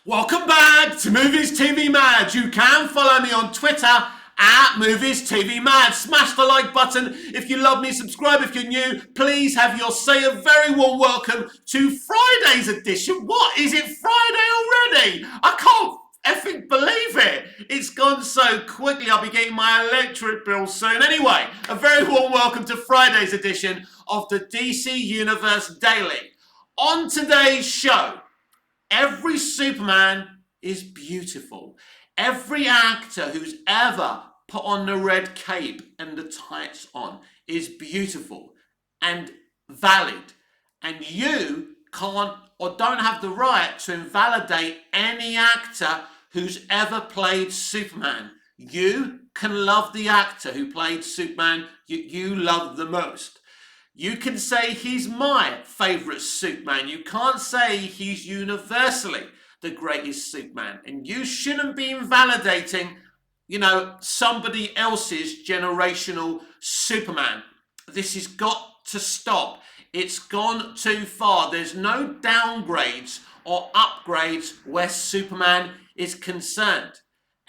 Welcome back to Movies TV Mad. You can follow me on Twitter at Movies TV Mad. Smash the like button if you love me. Subscribe if you're new. Please have your say. A very warm welcome to Friday's edition. What? Is it Friday already? I can't effing believe it. It's gone so quickly. I'll be getting my electric bill soon. Anyway, a very warm welcome to Friday's edition of the DC Universe Daily. On today's show, every Superman is beautiful. Every actor who's ever put on the red cape and the tights on is beautiful and valid. And you can't or don't have the right to invalidate any actor who's ever played Superman. You can love the actor who played Superman you love the most. You can say he's my favourite Superman. You can't say he's universally the greatest Superman. And you shouldn't be invalidating, somebody else's generational Superman. This has got to stop. It's gone too far. There's no downgrades or upgrades where Superman is concerned.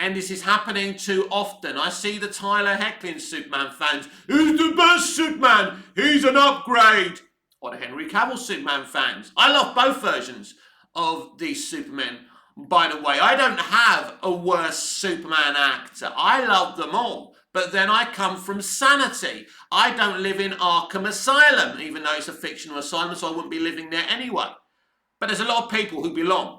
And this is happening too often. I see the Tyler Hoechlin Superman fans. Who's the best Superman? He's an upgrade. Or the Henry Cavill Superman fans. I love both versions of these Supermen. By the way, I don't have a worse Superman actor. I love them all. But then I come from sanity. I don't live in Arkham Asylum, even though it's a fictional asylum, so I wouldn't be living there anyway. But there's a lot of people who belong.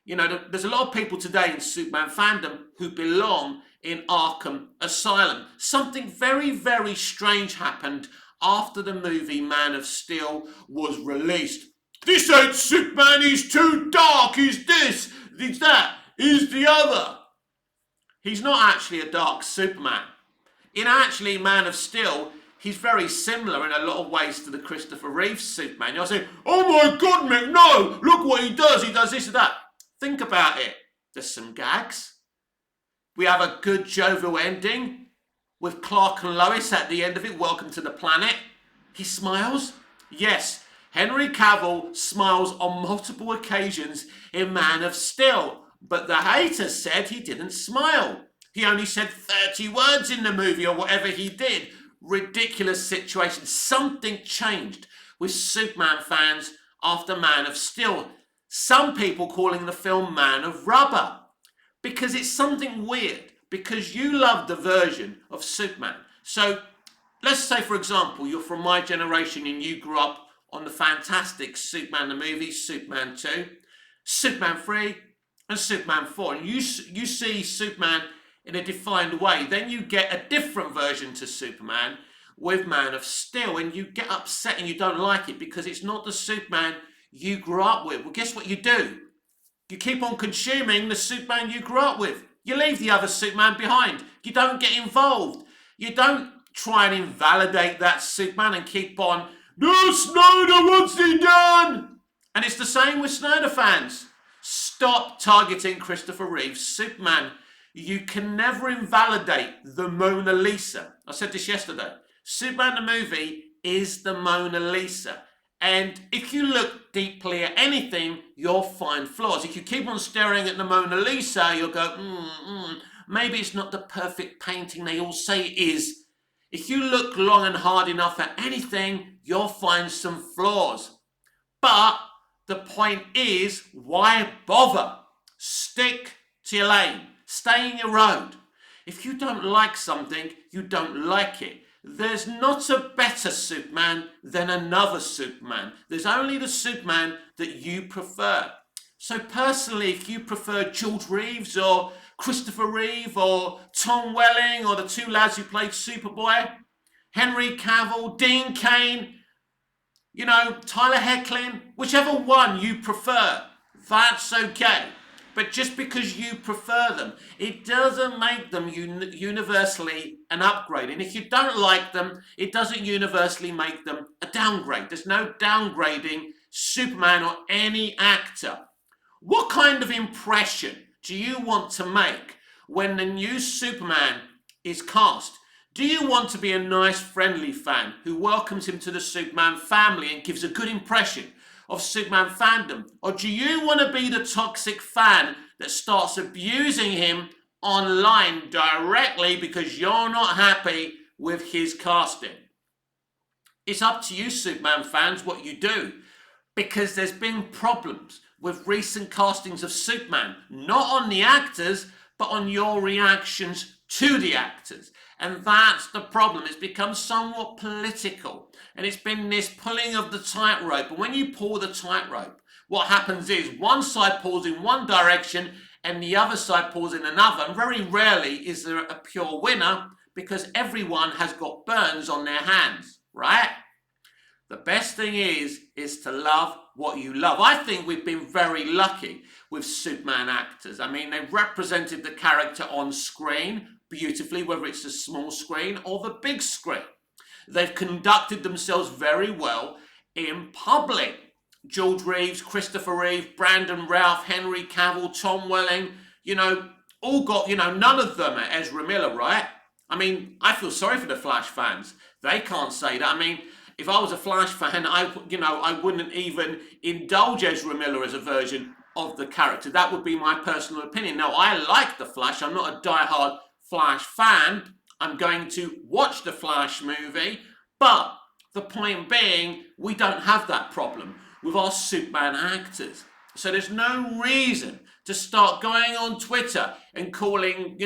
There's a lot of people today in Superman fandom who belong in Arkham Asylum. Something very, very strange happened after the movie Man of Steel was released. This ain't Superman, he's too dark, he's this, he's that, he's the other. He's not actually a dark Superman. In actually Man of Steel, he's very similar in a lot of ways to the Christopher Reeve Superman. You'll say, oh my God, Mick, no, look what he does this and that. Think about it. There's some gags. We have a good jovial ending with Clark and Lois at the end of it. Welcome to the planet. He smiles. Yes, Henry Cavill smiles on multiple occasions in Man of Steel. But the haters said he didn't smile. He only said 30 words in the movie or whatever he did. Ridiculous situation. Something changed with Superman fans after Man of Steel. Some people calling the film Man of Rubber because it's something weird, because you love the version of Superman. So let's say, for example, you're from my generation and you grew up on the fantastic Superman the movie, Superman 2, Superman 3 and Superman 4. And you see Superman in a defined way. Then you get a different version to Superman with Man of Steel and you get upset and you don't like it because it's not the Superman you grew up with. Well, guess what you do? You keep on consuming the Superman you grew up with. You leave the other Superman behind. You don't get involved. You don't try and invalidate that Superman and keep on, no, Snyder, what's he done? And it's the same with Snyder fans. Stop targeting Christopher Reeve's Superman. You can never invalidate the Mona Lisa. I said this yesterday. Superman the movie is the Mona Lisa. And if you look deeply at anything, you'll find flaws. If you keep on staring at the Mona Lisa, you'll go, maybe it's not the perfect painting they all say it is. If you look long and hard enough at anything, you'll find some flaws. But the point is, why bother? Stick to your lane. Stay in your road. If you don't like something, you don't like it. There's not a better Superman than another Superman. There's only the Superman that you prefer. So personally, if you prefer George Reeves or Christopher Reeve or Tom Welling or the two lads who played Superboy, Henry Cavill, Dean Cain, Tyler Hoechlin, whichever one you prefer, that's okay. But just because you prefer them, it doesn't make them universally an upgrade. And if you don't like them, it doesn't universally make them a downgrade. There's no downgrading Superman or any actor. What kind of impression do you want to make when the new Superman is cast? Do you want to be a nice, friendly fan who welcomes him to the Superman family and gives a good impression? of Superman fandom? Or do you want to be the toxic fan that starts abusing him online directly because you're not happy with his casting? It's up to you, Superman fans, what you do, because there's been problems with recent castings of Superman, not on the actors, but on your reactions to the actors. And that's the problem. It's become somewhat political. And it's been this pulling of the tightrope. But when you pull the tightrope, what happens is one side pulls in one direction and the other side pulls in another. And very rarely is there a pure winner because everyone has got burns on their hands, right? The best thing is to love what you love. I think we've been very lucky with Superman actors. I mean, they've represented the character on screen beautifully, whether it's the small screen or the big screen. They've conducted themselves very well in public. George Reeves, Christopher Reeve, Brandon Routh, Henry Cavill, Tom Welling, all got, none of them are Ezra Miller, right? I mean, I feel sorry for the Flash fans. They can't say that. I mean, if I was a Flash fan, I wouldn't even indulge Ezra Miller as a version of the character. That would be my personal opinion. Now, I like the Flash. I'm not a diehard Flash fan. I'm going to watch the Flash movie. But the point being, we don't have that problem with our Superman actors. So there's no reason to start going on Twitter and calling,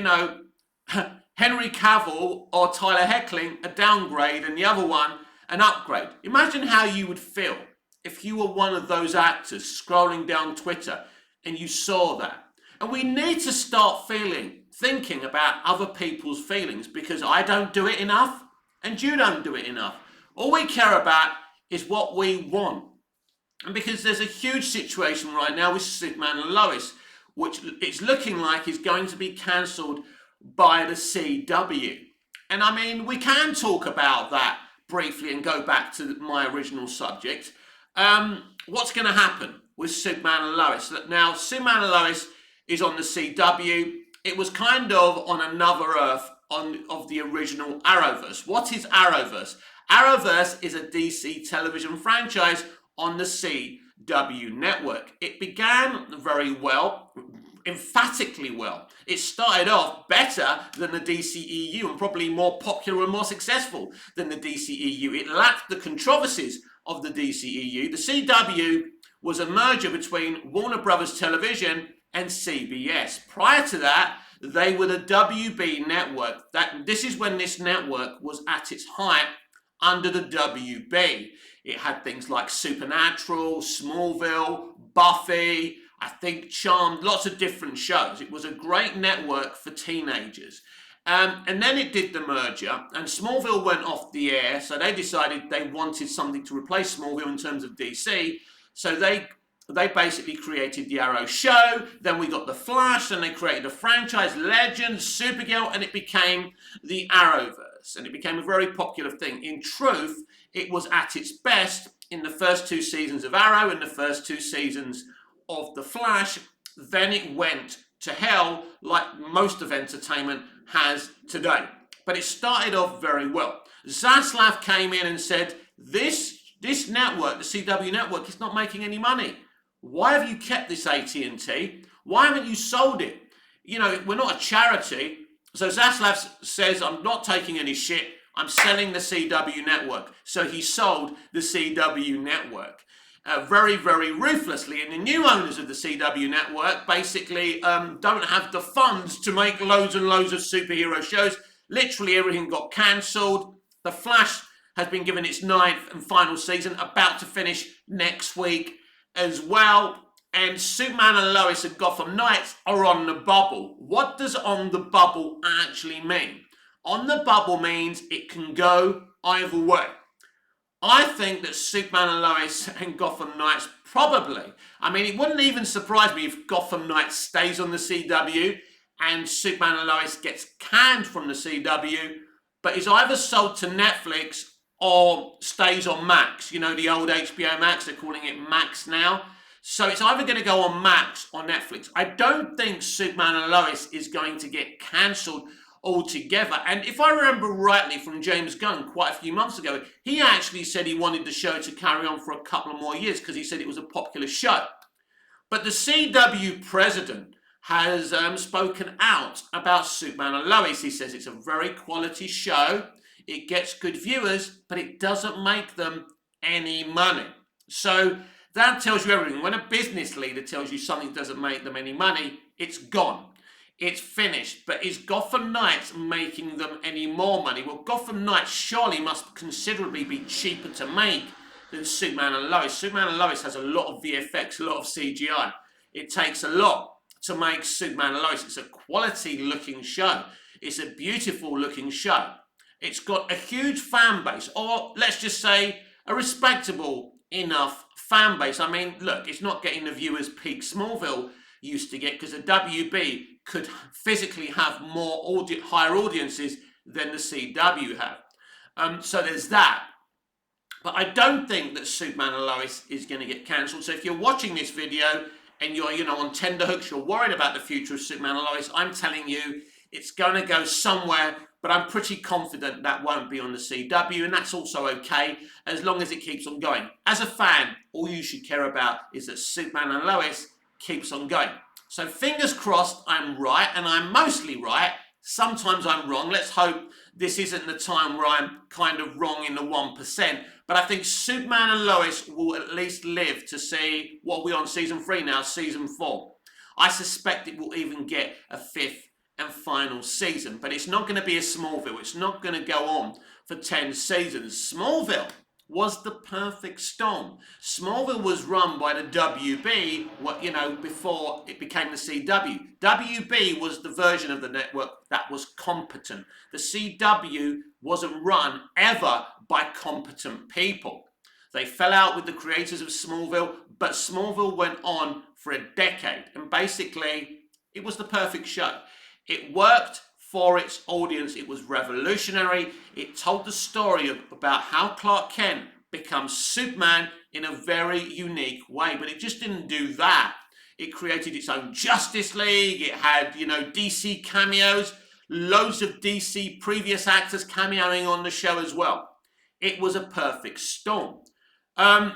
Henry Cavill or Tyler Hoechlin a downgrade and the other one an upgrade. Imagine how you would feel if you were one of those actors scrolling down Twitter and you saw that. And we need to start thinking about other people's feelings, because I don't do it enough and you don't do it enough. All we care about is what we want. And because there's a huge situation right now with Superman and Lois, which it's looking like is going to be cancelled by the CW. And I mean, we can talk about that briefly and go back to my original subject. What's going to happen with Superman and Lois? Now, Superman and Lois is on the CW. It was kind of on another Earth of the original Arrowverse. What is Arrowverse? Arrowverse is a DC television franchise on the CW network. It began very well, emphatically well. It started off better than the DCEU and probably more popular and more successful than the DCEU. It lacked the controversies of the DCEU. The CW was a merger between Warner Brothers Television and CBS. Prior to that, they were the WB network. This is when this network was at its height under the WB. It had things like Supernatural, Smallville, Buffy, I think Charmed, lots of different shows. It was a great network for teenagers. And then it did the merger, and Smallville went off the air, so they decided they wanted something to replace Smallville in terms of DC. So they basically created the Arrow show, then we got the Flash, and they created a franchise, Legends, Supergirl, and it became the Arrowverse. And it became a very popular thing. In truth, it was at its best in the first 2 seasons of Arrow and the first 2 seasons of The Flash. Then it went to hell like most of entertainment has today. But it started off very well. Zaslav came in and said, this network, the CW network, is not making any money. Why have you kept this AT&T? Why haven't you sold it? We're not a charity. So Zaslav says, I'm not taking any shit. I'm selling the CW network. So he sold the CW network. Very, very ruthlessly. And the new owners of the CW network basically don't have the funds to make loads and loads of superhero shows. Literally everything got cancelled. The Flash has been given its 9th and final season, about to finish next week as well. And Superman and Lois and Gotham Knights are on the bubble. What does on the bubble actually mean? On the bubble means it can go either way. I think that Superman and Lois and Gotham Knights probably, it wouldn't even surprise me if Gotham Knights stays on the CW and Superman and Lois gets canned from the CW, but is either sold to Netflix or stays on Max. The old HBO Max, they're calling it Max now. So it's either going to go on Max or Netflix. I don't think Superman and Lois is going to get cancelled altogether. And if I remember rightly from James Gunn quite a few months ago, he actually said he wanted the show to carry on for a couple of more years because he said it was a popular show. But the CW president has spoken out about Superman and Lois. He says it's a very quality show. It gets good viewers, but it doesn't make them any money. So that tells you everything. When a business leader tells you something doesn't make them any money, it's gone. It's finished. But is Gotham Knights making them any more money? Well, Gotham Knights surely must considerably be cheaper to make than Superman and Lois. Superman and Lois has a lot of VFX, a lot of CGI. It takes a lot to make Superman and Lois. It's a quality looking show. It's a beautiful looking show. It's got a huge fan base, or let's just say a respectable enough fan base. I mean, look, it's not getting the viewers peak Smallville used to get because the WB could physically have more higher audiences than the CW have. So there's that. But I don't think that Superman and Lois is going to get cancelled. So if you're watching this video and you're, on tenterhooks, you're worried about the future of Superman and Lois, I'm telling you it's going to go somewhere, but I'm pretty confident that won't be on the CW, and that's also okay as long as it keeps on going. As a fan, all you should care about is that Superman and Lois keeps on going. So fingers crossed I'm right, and I'm mostly right. Sometimes I'm wrong. Let's hope this isn't the time where I'm kind of wrong in the 1%. But I think Superman and Lois will at least live to see, what are we on, season 3 now, season 4. I suspect it will even get a 5th and final season. But it's not going to be a Smallville. It's not going to go on for 10 seasons. Smallville was the perfect storm. Smallville was run by the WB, before it became the CW. WB was the version of the network that was competent. The CW wasn't run ever by competent people. They fell out with the creators of Smallville, but Smallville went on for a decade. And basically, it was the perfect show. It worked for its audience. It was revolutionary. It told the story about how Clark Kent becomes Superman in a very unique way. But it just didn't do that. It created its own Justice League. It had, DC cameos, loads of DC previous actors cameoing on the show as well. It was a perfect storm.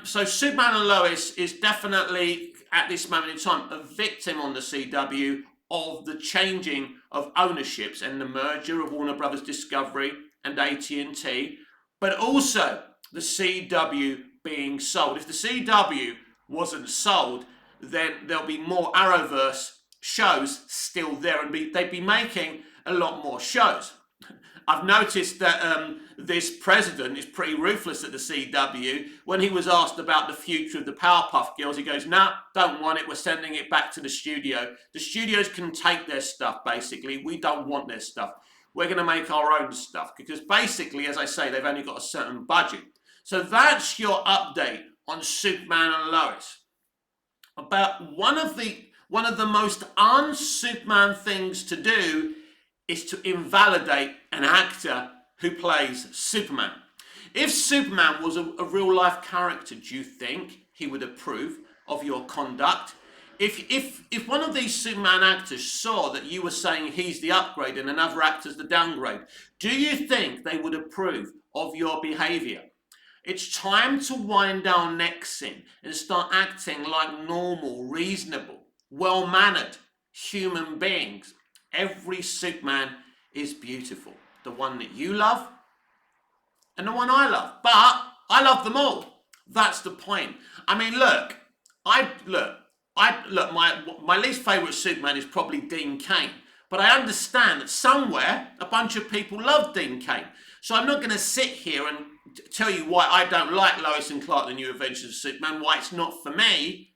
So Superman and Lois is definitely, at this moment in time, a victim on the CW of the changing of ownerships and the merger of Warner Brothers Discovery and AT&T, but also the CW being sold. If the CW wasn't sold, then there'll be more Arrowverse shows still there, and they'd be making a lot more shows. I've noticed that this president is pretty ruthless at the CW. When he was asked about the future of the Powerpuff Girls, he goes, "Nah, don't want it. We're sending it back to the studio. The studios can take their stuff, basically. We don't want their stuff. We're going to make our own stuff." Because basically, as I say, they've only got a certain budget. So that's your update on Superman and Lois. About one of the most un-Superman things to do is to invalidate an actor who plays Superman. If Superman was a real-life character, do you think he would approve of your conduct? If one of these Superman actors saw that you were saying he's the upgrade and another actor's the downgrade, do you think they would approve of your behaviour? It's time to wind down Nexin and start acting like normal, reasonable, well-mannered human beings. Every Superman is beautiful. The one that you love and the one I love. But I love them all. That's the point. I mean, my least favourite Superman is probably Dean Cain. But I understand that somewhere a bunch of people love Dean Cain. So I'm not going to sit here and tell you why I don't like Lois and Clark, the New Adventures of Superman, why it's not for me.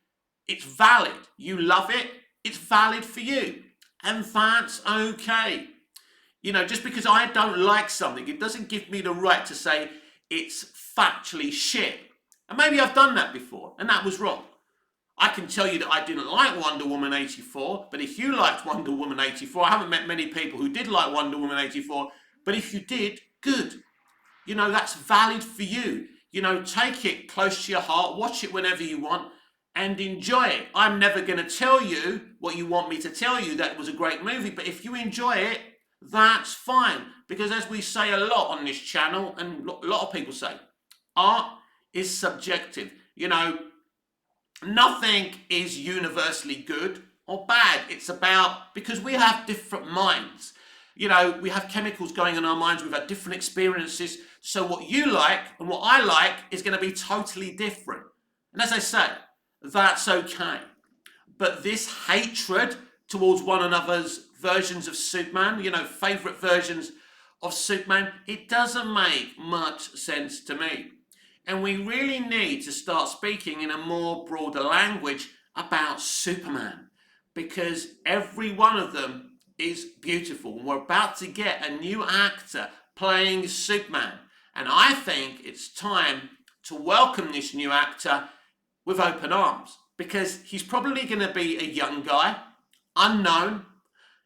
It's valid. You love it. It's valid for you. And that's okay. Just because I don't like something, it doesn't give me the right to say it's factually shit. And maybe I've done that before, and that was wrong. I can tell you that I didn't like Wonder Woman 84, but if you liked Wonder Woman 84, I haven't met many people who did like Wonder Woman 84, but if you did, good. That's valid for you. Take it close to your heart, watch it whenever you want, and enjoy it. I'm never going to tell you what you want me to tell you, that it was a great movie, but if you enjoy it, That's fine, because as we say a lot on this channel, and a lot of people say, art is subjective. Nothing is universally good or bad. It's about, because we have different minds. We have chemicals going in our minds. We've had different experiences. So what you like and what I like is going to be totally different. And as I say, that's okay. But this hatred towards one another's versions of Superman, favourite versions of Superman, it doesn't make much sense to me. And we really need to start speaking in a more broader language about Superman, because every one of them is beautiful. We're about to get a new actor playing Superman, and I think it's time to welcome this new actor with open arms, because he's probably going to be a young guy, unknown,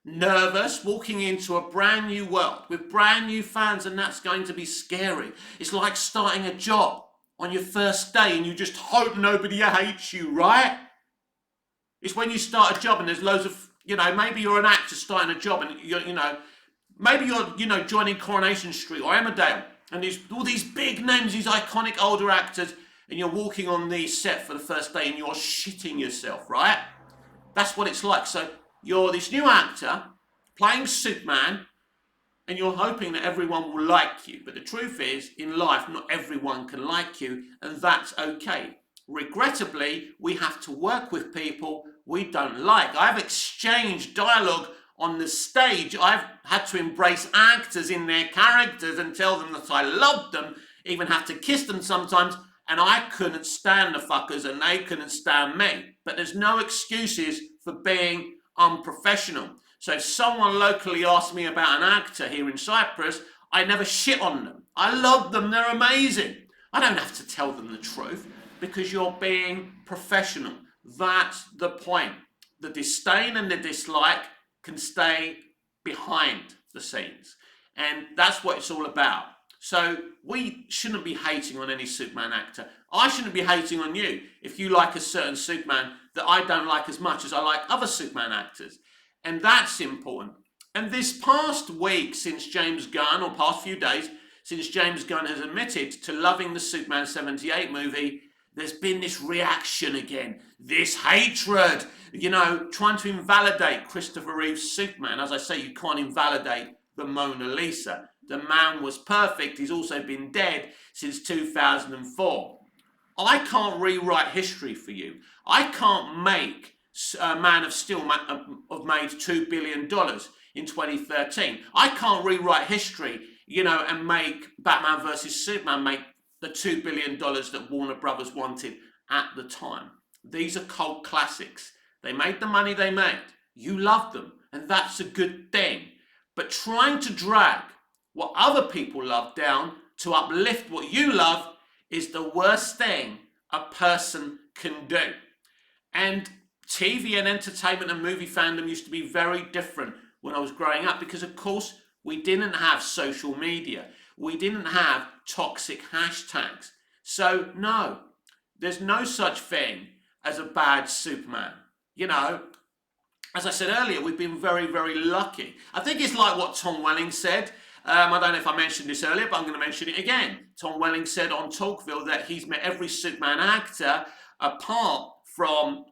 nervous, walking into a brand new world with brand new fans, and that's going to be scary. It's like starting a job on your first day and you just hope nobody hates you, right? It's when you start a job and there's loads of, maybe you're an actor starting a job and maybe you're joining Coronation Street or Emmerdale, and there's all these big names, these iconic older actors, and you're walking on the set for the first day and you're shitting yourself, right? That's what it's like. So you're this new actor playing Superman, and you're hoping that everyone will like you. But the truth is, in life, not everyone can like you, and that's okay. Regrettably, we have to work with people we don't like. I've exchanged dialogue on the stage. I've had to embrace actors in their characters and tell them that I loved them, even have to kiss them sometimes, and I couldn't stand the fuckers and they couldn't stand me. But there's no excuses for being unprofessional. So if someone locally asked me about an actor here in Cyprus, I never shit on them. I love them, they're amazing. I don't have to tell them the truth, because you're being professional. That's the point. The disdain and the dislike can stay behind the scenes. And that's what it's all about. So we shouldn't be hating on any Superman actor. I shouldn't be hating on you if you like a certain Superman that I don't like as much as I like other Superman actors. And that's important. And this past week, since James Gunn, or past few days, since James Gunn has admitted to loving the Superman 78 movie, there's been this reaction again, this hatred, trying to invalidate Christopher Reeve's Superman. As I say, you can't invalidate the Mona Lisa. The man was perfect. He's also been dead since 2004. I can't rewrite history for you. I can't make Man of Steel have made $2 billion in 2013. I can't rewrite history, and make Batman versus Superman make the $2 billion that Warner Brothers wanted at the time. These are cult classics. They made the money they made. You love them, and that's a good thing. But trying to drag what other people love down to uplift what you love is the worst thing a person can do. And TV and entertainment and movie fandom used to be very different when I was growing up, because of course we didn't have social media. We didn't have toxic hashtags. So no, there's no such thing as a bad Superman. As I said earlier, we've been very, very lucky. I think it's like what Tom Welling said. I don't know if I mentioned this earlier, but I'm going to mention it again. Tom Welling said on Talkville that he's met every Superman actor apart from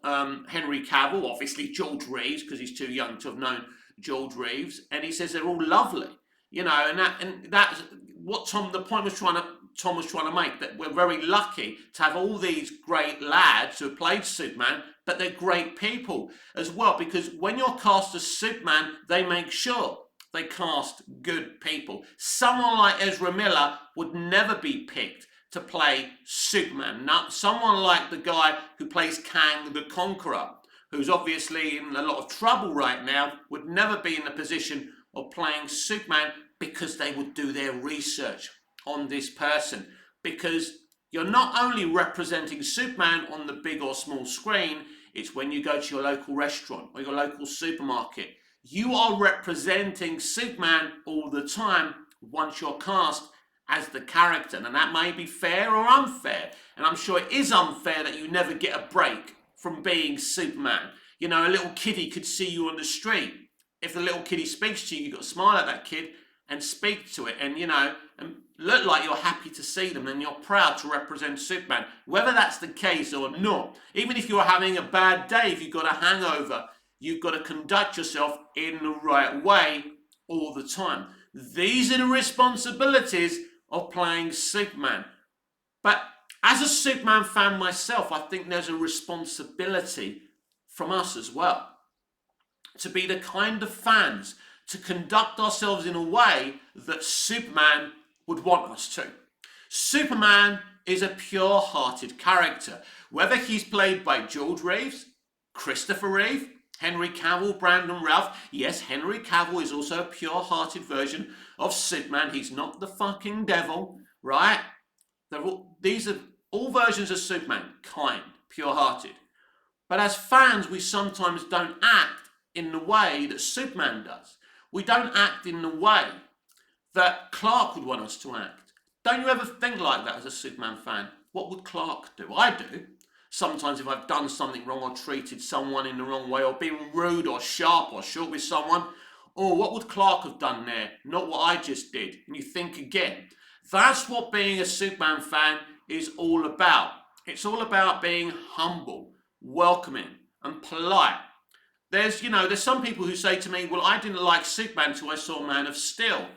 Henry Cavill, obviously George Reeves, because he's too young to have known George Reeves, and he says they're all lovely, and that's what Tom was trying to make, that we're very lucky to have all these great lads who have played Superman, but they're great people as well, because when you're cast as Superman, they make sure they cast good people. Someone like Ezra Miller would never be picked to play Superman. Not someone like the guy who plays Kang the Conqueror, who's obviously in a lot of trouble right now, would never be in the position of playing Superman, because they would do their research on this person. Because you're not only representing Superman on the big or small screen, it's when you go to your local restaurant or your local supermarket. You are representing Superman all the time once you're cast as the character. And that may be fair or unfair. And I'm sure it is unfair that you never get a break from being Superman. A little kiddie could see you on the street if the little kiddie speaks to you, you've got to smile at that kid and speak to it, and and look like you're happy to see them and you're proud to represent Superman. Whether that's the case or not, even if you're having a bad day, if you've got a hangover, you've got to conduct yourself in the right way all the time. These are the responsibilities of playing Superman. But as a Superman fan myself, I think there's a responsibility from us as well to be the kind of fans to conduct ourselves in a way that Superman would want us to. Superman is a pure-hearted character. Whether he's played by George Reeves, Christopher Reeve, Henry Cavill, Brandon Routh. Yes, Henry Cavill is also a pure-hearted version of Superman. He's not the fucking devil, right? These are all versions of Superman, kind, pure-hearted. But as fans, we sometimes don't act in the way that Superman does. We don't act in the way that Clark would want us to act. Don't you ever think like that as a Superman fan? What would Clark do? I do. Sometimes if I've done something wrong or treated someone in the wrong way or been rude or sharp or short with someone, oh, what would Clark have done there? Not what I just did. And you think again. That's what being a Superman fan is all about. It's all about being humble, welcoming, and polite. There's some people who say to me, well, I didn't like Superman until I saw Man of Steel.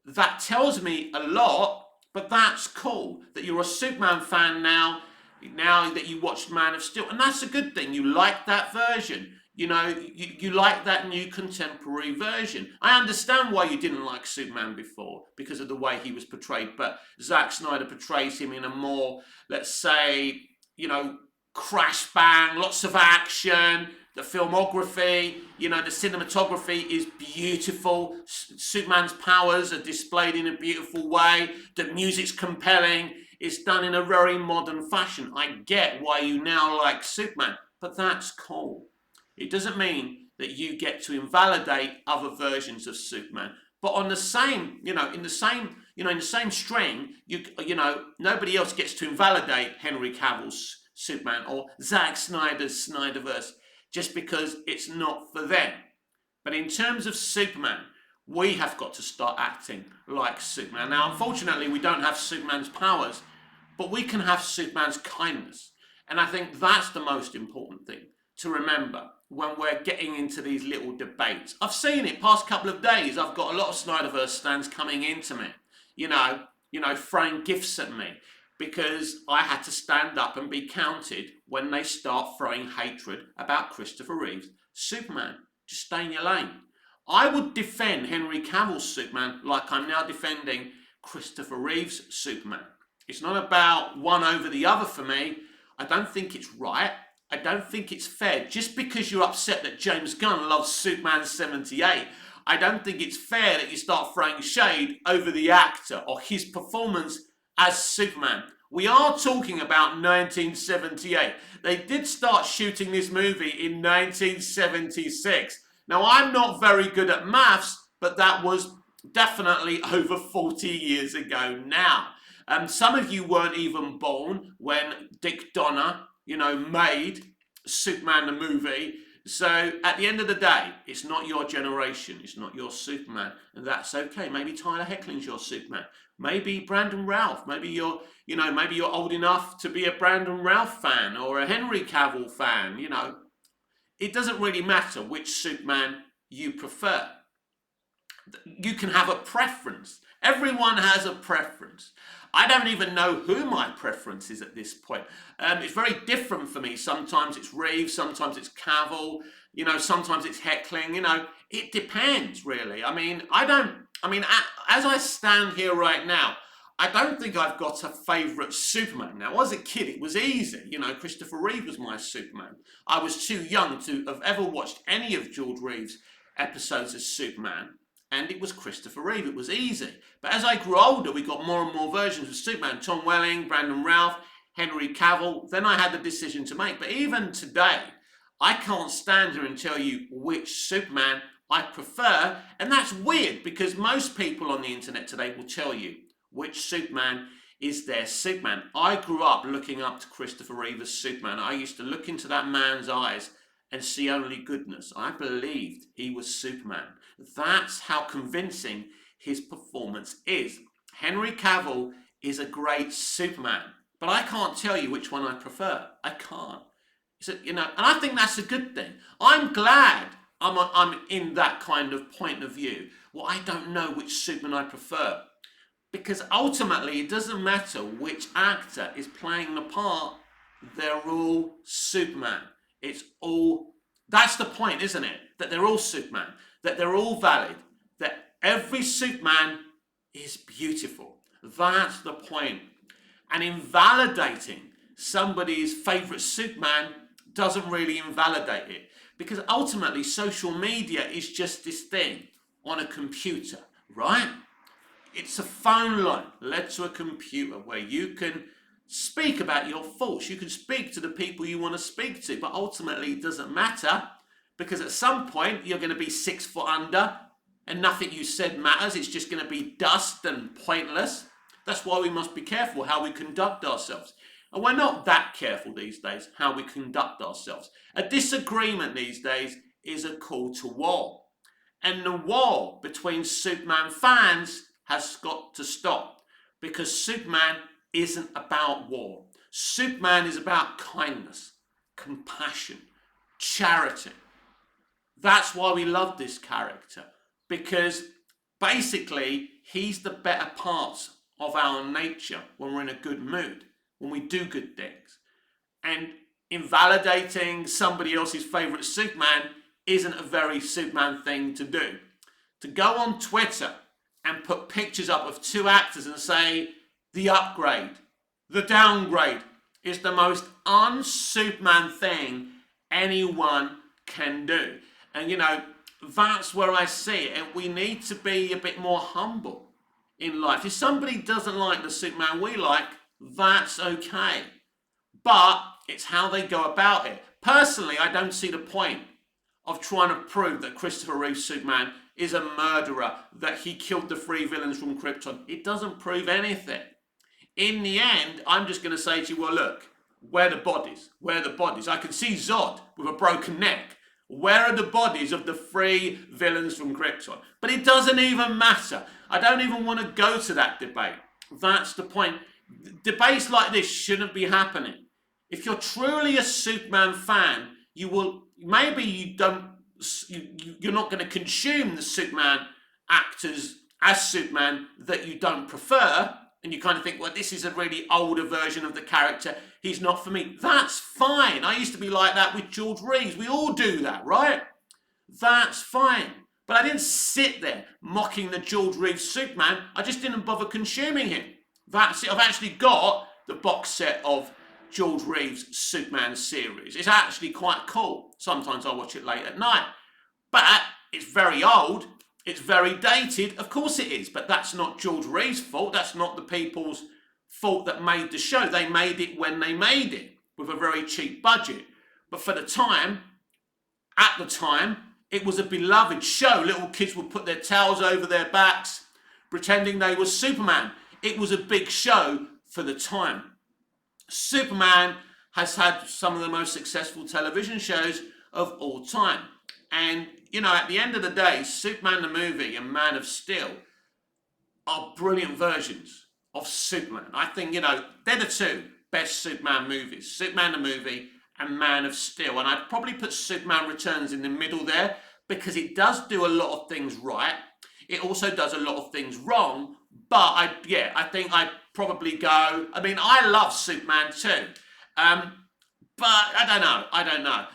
That tells me a lot, but that's cool that you're a Superman fan now that you watched Man of Steel. And that's a good thing. You like that version. You like that new contemporary version. I understand why you didn't like Superman before, because of the way he was portrayed. But Zack Snyder portrays him in a more, let's say, crash bang, lots of action. The filmography, the cinematography is beautiful. Superman's powers are displayed in a beautiful way. The music's compelling. It's done in a very modern fashion. I get why you now like Superman, but that's cool. It doesn't mean that you get to invalidate other versions of Superman. But on the same, in the same string, nobody else gets to invalidate Henry Cavill's Superman or Zack Snyder's Snyderverse just because it's not for them. But in terms of Superman, we have got to start acting like Superman. Now, unfortunately, we don't have Superman's powers, but we can have Superman's kindness. And I think that's the most important thing to remember when we're getting into these little debates. I've seen it past couple of days. I've got a lot of Snyderverse stands coming into me, throwing gifts at me because I had to stand up and be counted when they start throwing hatred about Christopher Reeve's Superman. Just stay in your lane. I would defend Henry Cavill's Superman like I'm now defending Christopher Reeve's Superman. It's not about one over the other for me. I don't think it's right. I don't think it's fair. Just because you're upset that James Gunn loves Superman 78, I don't think it's fair that you start throwing shade over the actor or his performance as Superman. We are talking about 1978. They did start shooting this movie in 1976. Now, I'm not very good at maths, but that was definitely over 40 years ago now. Some of you weren't even born when Dick Donner, made Superman the movie. So at the end of the day, it's not your generation. It's not your Superman. And that's okay. Maybe Tyler Hoechling's your Superman. Maybe Brandon Routh. Maybe you're old enough to be a Brandon Routh fan or a Henry Cavill fan. It doesn't really matter which Superman you prefer. You can have a preference. Everyone has a preference. I don't even know who my preference is at this point. It's very different for me. Sometimes it's Reeves, sometimes it's Cavill, sometimes it's Heckling, it depends really. As I stand here right now, I don't think I've got a favourite Superman. Now, as a kid, it was easy. Christopher Reeve was my Superman. I was too young to have ever watched any of George Reeves' episodes as Superman. And it was Christopher Reeve. It was easy. But as I grew older, we got more and more versions of Superman. Tom Welling, Brandon Routh, Henry Cavill. Then I had the decision to make. But even today, I can't stand here and tell you which Superman I prefer. And that's weird because most people on the internet today will tell you which Superman is their Superman. I grew up looking up to Christopher Reeve as Superman. I used to look into that man's eyes and see only goodness. I believed he was Superman. That's how convincing his performance is. Henry Cavill is a great Superman, but I can't tell you which one I prefer. I can't. So, and I think that's a good thing. I'm glad I'm in that kind of point of view. Well, I don't know which Superman I prefer. Because ultimately, it doesn't matter which actor is playing the part, they're all Superman. That's the point, isn't it? That they're all Superman, that they're all valid, that every Superman is beautiful. That's the point. And invalidating somebody's favourite Superman doesn't really invalidate it. Because ultimately, social media is just this thing on a computer, right? It's a phone line led to a computer where you can speak about your thoughts. You can speak to the people you want to speak to, but ultimately it doesn't matter because at some point you're going to be 6 foot under and nothing you said matters. It's just going to be dust and pointless. That's why we must be careful how we conduct ourselves. And we're not that careful these days how we conduct ourselves. A disagreement these days is a call to war. And the war between Superman fans has got to stop because Superman isn't about war. Superman is about kindness, compassion, charity. That's why we love this character, because basically he's the better parts of our nature when we're in a good mood, when we do good things. And invalidating somebody else's favourite Superman isn't a very Superman thing to do. To go on Twitter and put pictures up of two actors and say the upgrade, the downgrade is the most un-Superman thing anyone can do. And that's where I see it. And we need to be a bit more humble in life. If somebody doesn't like the Superman we like, that's okay. But it's how they go about it. Personally, I don't see the point of trying to prove that Christopher Reeve's Superman is a murderer, that he killed the 3 villains from Krypton. It doesn't prove anything. In the end, I'm just going to say to you, well, look, where are the bodies? Where are the bodies? I can see Zod with a broken neck. Where are the bodies of the 3 villains from Krypton? But it doesn't even matter. I don't even want to go to that debate. That's the point. Debates like this shouldn't be happening. If you're truly a Superman fan, you're not going to consume the Superman actors as Superman that you don't prefer, and you kind of think, well, this is a really older version of the character, he's not for me. That's fine. I used to be like that with George Reeves. We all do that, right? That's fine. But I didn't sit there mocking the George Reeves Superman. I just didn't bother consuming him. That's it. I've actually got the box set of George Reeves' Superman series. It's actually quite cool. Sometimes I watch it late at night. But it's very old. It's very dated. Of course it is. But that's not George Reeves' fault. That's not the people's fault that made the show. They made it when they made it with a very cheap budget. But for the time, at the time, it was a beloved show. Little kids would put their towels over their backs, pretending they were Superman. It was a big show for the time. Superman has had some of the most successful television shows of all time. And, at the end of the day, Superman the movie and Man of Steel are brilliant versions of Superman. I think, they're the two best Superman movies. Superman the movie and Man of Steel. And I'd probably put Superman Returns in the middle there because it does do a lot of things right. It also does a lot of things wrong. But I think I'd probably go. I mean, I love Superman too. But I don't know.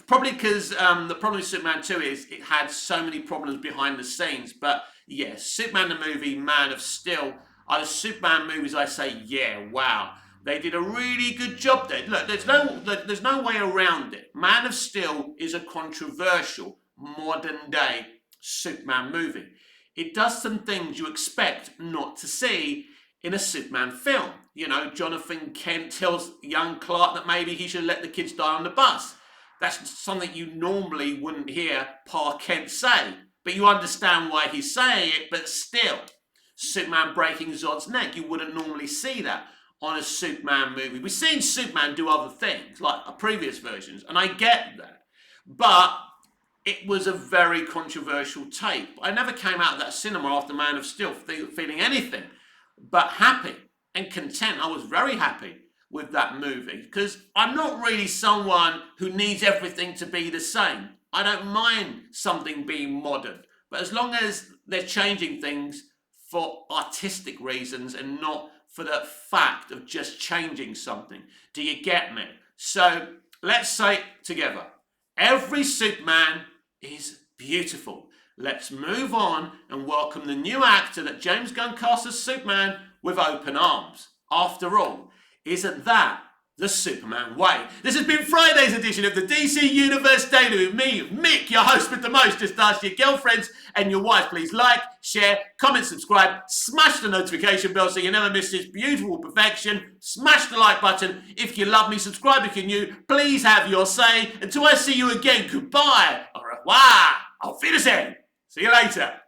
Probably because the problem with Superman 2 is it had so many problems behind the scenes. But yeah, Superman the movie, Man of Steel are the Superman movies I say, yeah, wow. They did a really good job there. Look, there's no way around it. Man of Steel is a controversial modern day Superman movie. It does some things you expect not to see in a Superman film. Jonathan Kent tells young Clark that maybe he should let the kids die on the bus. That's something you normally wouldn't hear Pa Kent say. But you understand why he's saying it, but still. Superman breaking Zod's neck, you wouldn't normally see that on a Superman movie. We've seen Superman do other things, like previous versions, and I get that. But it was a very controversial take. I never came out of that cinema after Man of Steel feeling anything but happy and content. I was very happy with that movie because I'm not really someone who needs everything to be the same. I don't mind something being modern, but as long as they're changing things for artistic reasons and not for the fact of just changing something. Do you get me? So let's say it together. Every Superman is beautiful. Let's move on and welcome the new actor that James Gunn cast as Superman with open arms. After all, isn't that the Superman way? This has been Friday's edition of the DC Universe Daily with me, Mick, your host with the most. Just ask your girlfriends and your wife. Please like, share, comment, subscribe, smash the notification bell so you never miss this beautiful perfection. Smash the like button if you love me. Subscribe if you're new. Please have your say. Until I see you again, goodbye. Au revoir. Auf Wiedersehen. See you later.